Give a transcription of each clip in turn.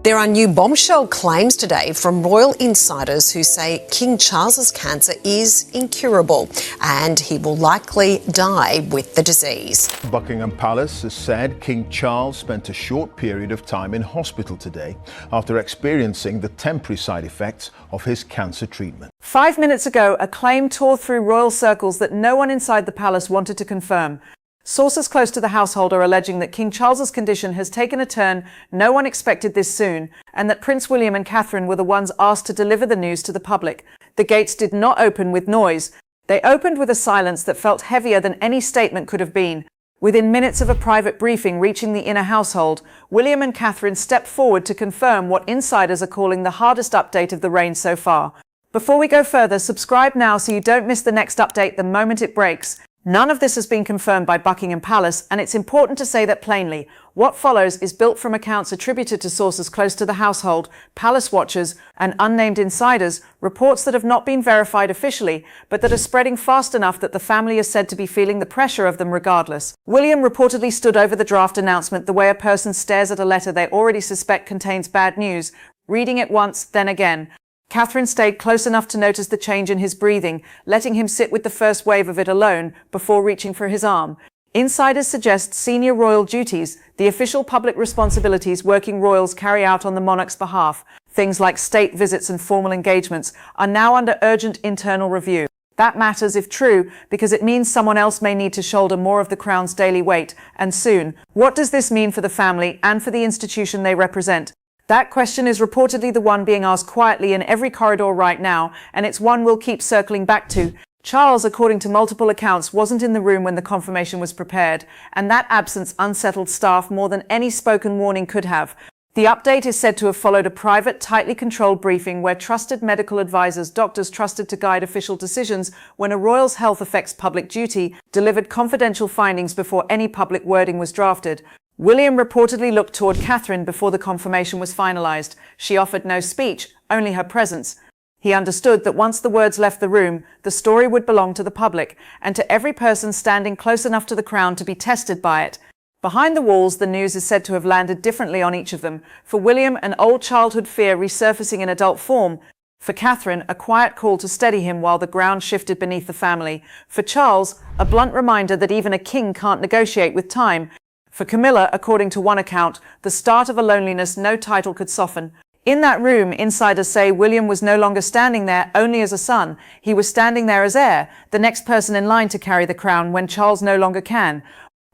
There are new bombshell claims today from royal insiders who say King Charles's cancer is incurable and he will likely die with the disease. Buckingham Palace has said King Charles spent a short period of time in hospital today after experiencing the temporary side effects of his cancer treatment. 5 minutes ago, a claim tore through royal circles that no one inside the palace wanted to confirm. Sources close to the household are alleging that King Charles's condition has taken a turn no one expected this soon, and that Prince William and Catherine were the ones asked to deliver the news to the public. The gates did not open with noise. They opened with a silence that felt heavier than any statement could have been. Within minutes of a private briefing reaching the inner household, William and Catherine stepped forward to confirm what insiders are calling the hardest update of the reign so far. Before we go further, subscribe now so you don't miss the next update the moment it breaks. None of this has been confirmed by Buckingham Palace, and it's important to say that plainly. What follows is built from accounts attributed to sources close to the household, palace watchers, and unnamed insiders, reports that have not been verified officially, but that are spreading fast enough that the family is said to be feeling the pressure of them regardless. William reportedly stood over the draft announcement the way a person stares at a letter they already suspect contains bad news, reading it once, then again. Catherine stayed close enough to notice the change in his breathing, letting him sit with the first wave of it alone before reaching for his arm. Insiders suggest senior royal duties, the official public responsibilities working royals carry out on the monarch's behalf, things like state visits and formal engagements, are now under urgent internal review. That matters if true, because it means someone else may need to shoulder more of the crown's daily weight, and soon. What does this mean for the family and for the institution they represent? That question is reportedly the one being asked quietly in every corridor right now, and it's one we'll keep circling back to. Charles, according to multiple accounts, wasn't in the room when the confirmation was prepared, and that absence unsettled staff more than any spoken warning could have. The update is said to have followed a private, tightly controlled briefing where trusted medical advisors, doctors trusted to guide official decisions when a royal's health affects public duty, delivered confidential findings before any public wording was drafted. William reportedly looked toward Catherine before the confirmation was finalized. She offered no speech, only her presence. He understood that once the words left the room, the story would belong to the public, and to every person standing close enough to the crown to be tested by it. Behind the walls, the news is said to have landed differently on each of them. For William, an old childhood fear resurfacing in adult form. For Catherine, a quiet call to steady him while the ground shifted beneath the family. For Charles, a blunt reminder that even a king can't negotiate with time. For Camilla, according to one account, the start of a loneliness no title could soften. In that room, insiders say William was no longer standing there only as a son. He was standing there as heir, the next person in line to carry the crown when Charles no longer can.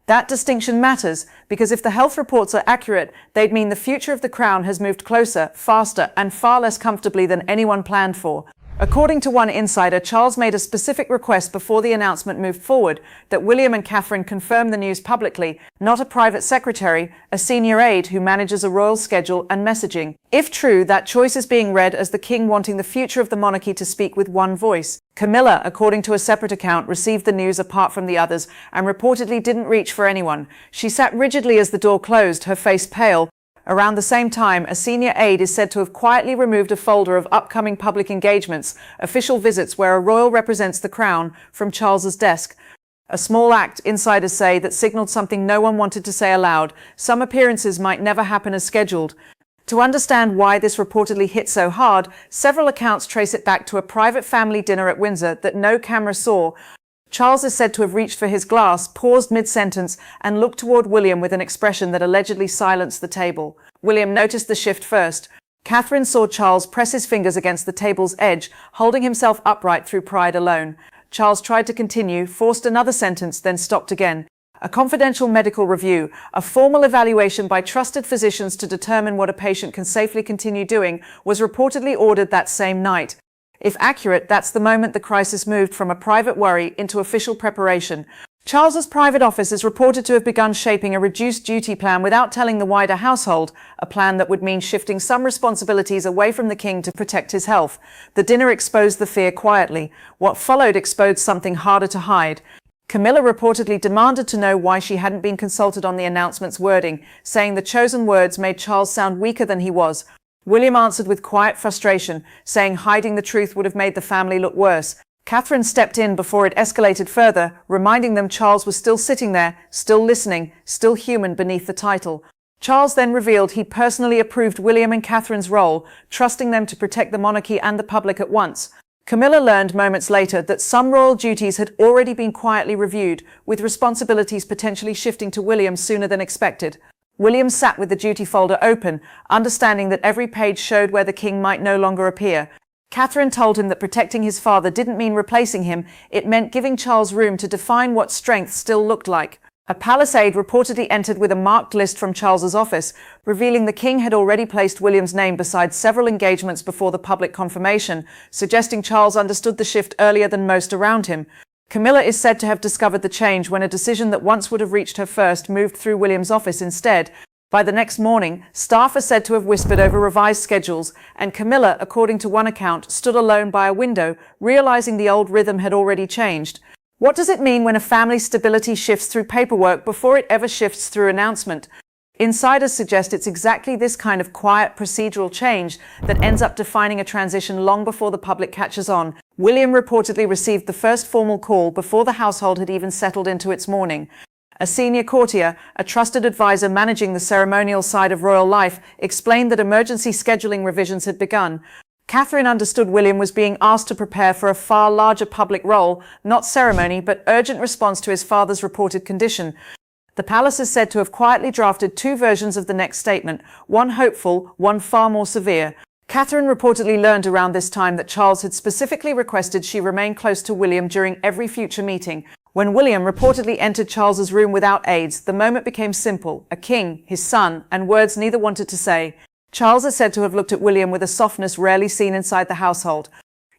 That distinction matters, because if the health reports are accurate, they'd mean the future of the crown has moved closer, faster, and far less comfortably than anyone planned for. According to one insider, Charles made a specific request before the announcement moved forward that William and Catherine confirm the news publicly, not a private secretary, a senior aide who manages a royal schedule and messaging. If true, that choice is being read as the king wanting the future of the monarchy to speak with one voice. Camilla, according to a separate account, received the news apart from the others and reportedly didn't reach for anyone. She sat rigidly as the door closed, her face pale. Around the same time, a senior aide is said to have quietly removed a folder of upcoming public engagements, official visits where a royal represents the crown, from Charles's desk. A small act, insiders say, that signaled something no one wanted to say aloud. Some appearances might never happen as scheduled. To understand why this reportedly hit so hard, several accounts trace it back to a private family dinner at Windsor that no camera saw. Charles is said to have reached for his glass, paused mid-sentence, and looked toward William with an expression that allegedly silenced the table. William noticed the shift first. Catherine saw Charles press his fingers against the table's edge, holding himself upright through pride alone. Charles tried to continue, forced another sentence, then stopped again. A confidential medical review, a formal evaluation by trusted physicians to determine what a patient can safely continue doing, was reportedly ordered that same night. If accurate, that's the moment the crisis moved from a private worry into official preparation. Charles's private office is reported to have begun shaping a reduced duty plan without telling the wider household, a plan that would mean shifting some responsibilities away from the king to protect his health. The dinner exposed the fear quietly. What followed exposed something harder to hide. Camilla reportedly demanded to know why she hadn't been consulted on the announcement's wording, saying the chosen words made Charles sound weaker than he was. William answered with quiet frustration, saying hiding the truth would have made the family look worse. Catherine stepped in before it escalated further, reminding them Charles was still sitting there, still listening, still human beneath the title. Charles then revealed he personally approved William and Catherine's role, trusting them to protect the monarchy and the public at once. Camilla learned moments later that some royal duties had already been quietly reviewed, with responsibilities potentially shifting to William sooner than expected. William sat with the duty folder open, understanding that every page showed where the king might no longer appear. Catherine told him that protecting his father didn't mean replacing him, it meant giving Charles room to define what strength still looked like. A palace aide reportedly entered with a marked list from Charles's office, revealing the king had already placed William's name beside several engagements before the public confirmation, suggesting Charles understood the shift earlier than most around him. Camilla is said to have discovered the change when a decision that once would have reached her first moved through William's office instead. By the next morning, staff are said to have whispered over revised schedules, and Camilla, according to one account, stood alone by a window, realizing the old rhythm had already changed. What does it mean when a family's stability shifts through paperwork before it ever shifts through announcement? Insiders suggest it's exactly this kind of quiet procedural change that ends up defining a transition long before the public catches on. William reportedly received the first formal call before the household had even settled into its mourning. A senior courtier, a trusted advisor managing the ceremonial side of royal life, explained that emergency scheduling revisions had begun. Catherine understood William was being asked to prepare for a far larger public role, not ceremony, but urgent response to his father's reported condition. The palace is said to have quietly drafted two versions of the next statement, one hopeful, one far more severe. Catherine reportedly learned around this time that Charles had specifically requested she remain close to William during every future meeting. When William reportedly entered Charles's room without aids, the moment became simple: a king, his son, and words neither wanted to say. Charles is said to have looked at William with a softness rarely seen inside the household.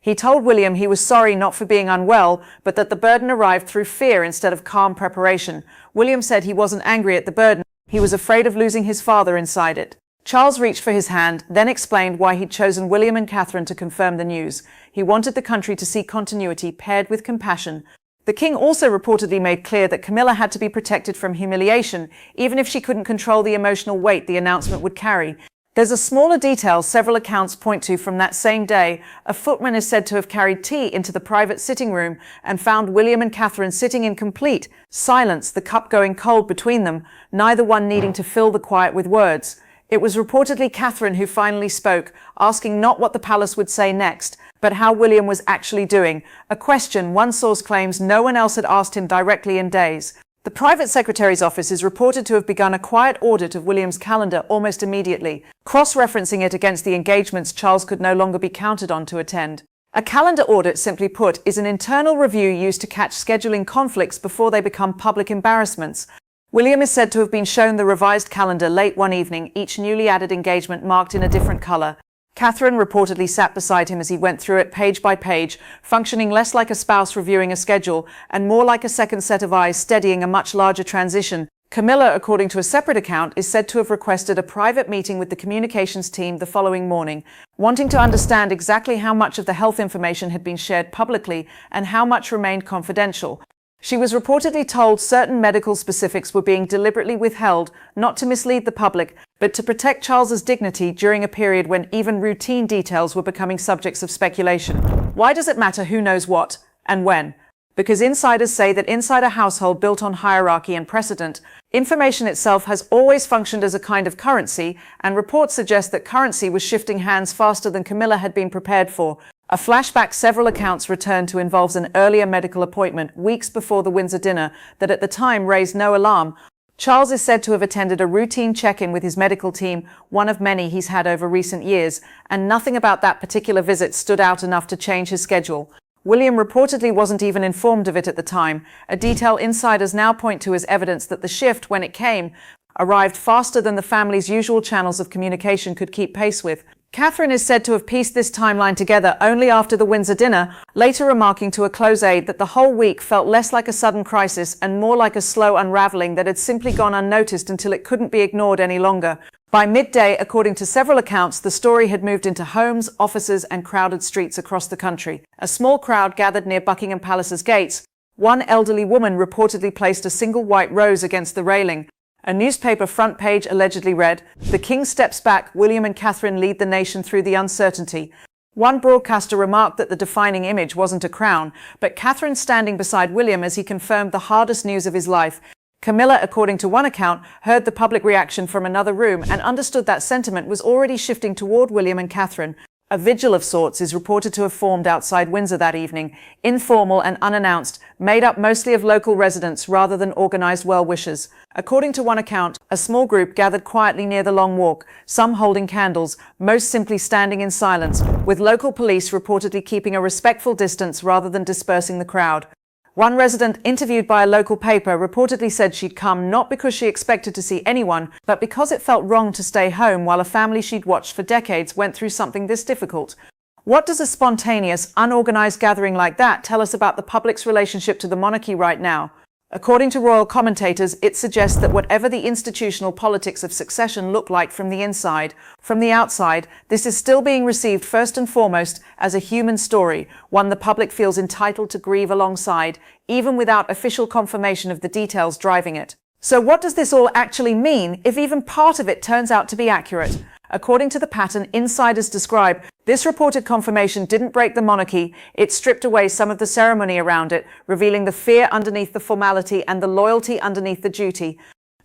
He told William he was sorry not for being unwell, but that the burden arrived through fear instead of calm preparation. William said he wasn't angry at the burden, he was afraid of losing his father inside it. Charles reached for his hand, then explained why he'd chosen William and Catherine to confirm the news. He wanted the country to see continuity paired with compassion. The king also reportedly made clear that Camilla had to be protected from humiliation, even if she couldn't control the emotional weight the announcement would carry. There's a smaller detail several accounts point to from that same day. A footman is said to have carried tea into the private sitting room and found William and Catherine sitting in complete silence, the cup going cold between them, neither one needing to fill the quiet with words. It was reportedly Catherine who finally spoke, asking not what the palace would say next, but how William was actually doing, a question one source claims no one else had asked him directly in days. The private secretary's office is reported to have begun a quiet audit of William's calendar almost immediately, cross-referencing it against the engagements Charles could no longer be counted on to attend. A calendar audit, simply put, is an internal review used to catch scheduling conflicts before they become public embarrassments. William is said to have been shown the revised calendar late one evening, each newly added engagement marked in a different color. Catherine reportedly sat beside him as he went through it page by page, functioning less like a spouse reviewing a schedule and more like a second set of eyes steadying a much larger transition. Camilla, according to a separate account, is said to have requested a private meeting with the communications team the following morning, wanting to understand exactly how much of the health information had been shared publicly and how much remained confidential. She was reportedly told certain medical specifics were being deliberately withheld, not to mislead the public, but to protect Charles's dignity during a period when even routine details were becoming subjects of speculation. Why does it matter who knows what and when? Because insiders say that inside a household built on hierarchy and precedent, information itself has always functioned as a kind of currency, and reports suggest that currency was shifting hands faster than Camilla had been prepared for. A flashback several accounts return to involves an earlier medical appointment weeks before the Windsor dinner that at the time raised no alarm. Charles is said to have attended a routine check-in with his medical team, one of many he's had over recent years, and nothing about that particular visit stood out enough to change his schedule. William reportedly wasn't even informed of it at the time, a detail insiders now point to as evidence that the shift, when it came, arrived faster than the family's usual channels of communication could keep pace with. Catherine is said to have pieced this timeline together only after the Windsor dinner, later remarking to a close aide that the whole week felt less like a sudden crisis and more like a slow unraveling that had simply gone unnoticed until it couldn't be ignored any longer. By midday, according to several accounts, the story had moved into homes, offices, and crowded streets across the country. A small crowd gathered near Buckingham Palace's gates. One elderly woman reportedly placed a single white rose against the railing. A newspaper front page allegedly read, "The King steps back, William and Catherine lead the nation through the uncertainty." One broadcaster remarked that the defining image wasn't a crown, but Catherine standing beside William as he confirmed the hardest news of his life. Camilla, according to one account, heard the public reaction from another room and understood that sentiment was already shifting toward William and Catherine. A vigil of sorts is reported to have formed outside Windsor that evening, informal and unannounced, made up mostly of local residents rather than organised well-wishers. According to one account, a small group gathered quietly near the Long Walk, some holding candles, most simply standing in silence, with local police reportedly keeping a respectful distance rather than dispersing the crowd. One resident interviewed by a local paper reportedly said she'd come not because she expected to see anyone, but because it felt wrong to stay home while a family she'd watched for decades went through something this difficult. What does a spontaneous, unorganized gathering like that tell us about the public's relationship to the monarchy right now? According to royal commentators, it suggests that whatever the institutional politics of succession look like from the inside, from the outside, this is still being received first and foremost as a human story, one the public feels entitled to grieve alongside, even without official confirmation of the details driving it. So what does this all actually mean, if even part of it turns out to be accurate? According to the pattern insiders describe, this reported confirmation didn't break the monarchy, it stripped away some of the ceremony around it, revealing the fear underneath the formality and the loyalty underneath the duty.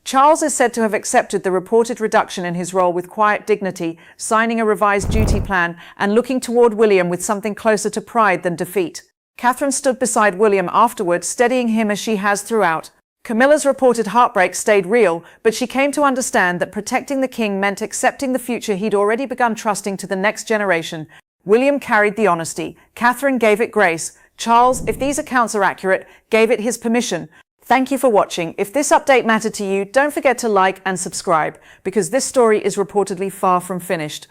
Charles is said to have accepted the reported reduction in his role with quiet dignity, signing a revised duty plan and looking toward William with something closer to pride than defeat. Catherine stood beside William afterward, steadying him as she has throughout. Camilla's reported heartbreak stayed real, but she came to understand that protecting the king meant accepting the future he'd already begun trusting to the next generation. William carried the honesty. Catherine gave it grace. Charles, if these accounts are accurate, gave it his permission. Thank you for watching. If this update mattered to you, don't forget to like and subscribe, because this story is reportedly far from finished.